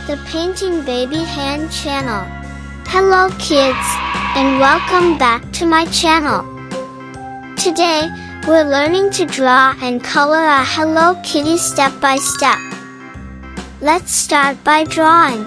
the Painting Baby Hand channel. Hello kids, and welcome back to my channel. Today, we're learning to draw and color a Hello Kitty step by step. Let's start by drawing.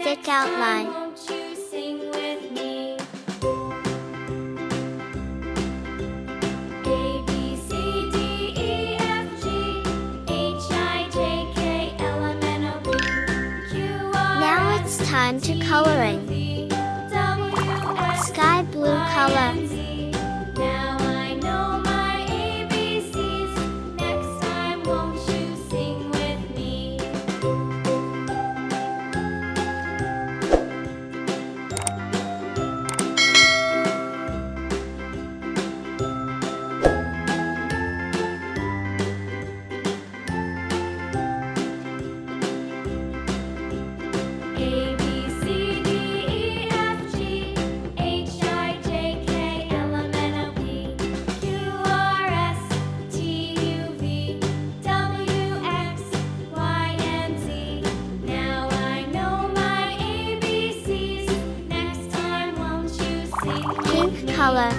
Thick outline. Won't you sing with me? A, B, C, D, E, F, G, H, I, J, K, L, M, N, O, P, Q, R, Now it's time to coloring. Sky blue color. Now I know my ABCs. Next time, won't you sing with me? A, B, C, D, E, F, G, H, I, J, K, L, M, N, O, P, Q, R, S, T, U, V, W, X, Y, and Z. Now I know my ABCs. Next time, won't you sing with Pink me? color.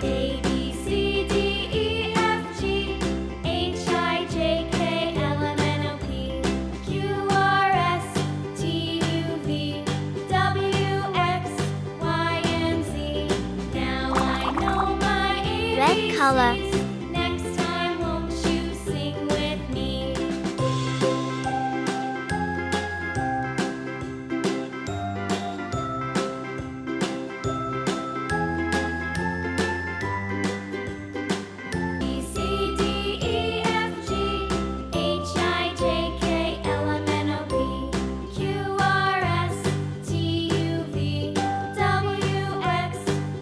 A, B, C, D, E, F, G, H, I, J, K, L, M, N, O, P, Q, R, S, T, U, V, W, X, Y, and Z. Now I know my ABCs. Red color. Next time, won't you sing with me? B, C, D, E, F, G, H, I, J, K, L, M, N, O, P, Q, R, S, T, U, V, W, X,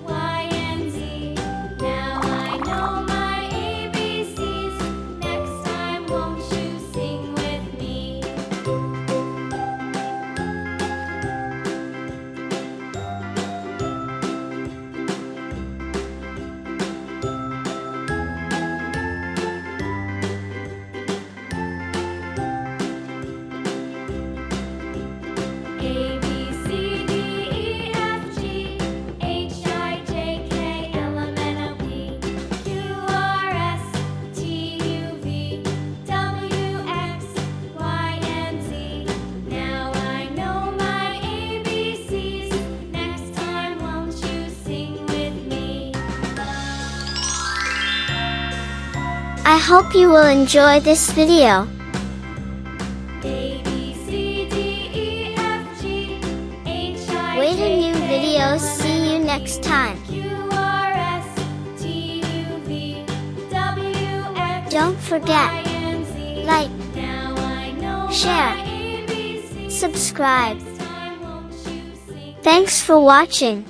Y, and Z. Now I know my ABCs. Next time, won't you sing with me? A, B, C, D, E, F, G, H, I, J, K, L, M, N, O, P, Q, R, S, T, U, V, W, X, Y, and Z. Now I know my ABCs. Next time, won't you sing with me? I hope you will enjoy this video. A, B, C, D, E, F, G, H, I, Wait a new J, K, video. L, M, See you N, O, next P, time. Q, R, S, T, U, V, W, X, Don't forget, Y, and Z. like, Now I know share, my ABCs. subscribe. Next time, won't you sing? Thanks for watching.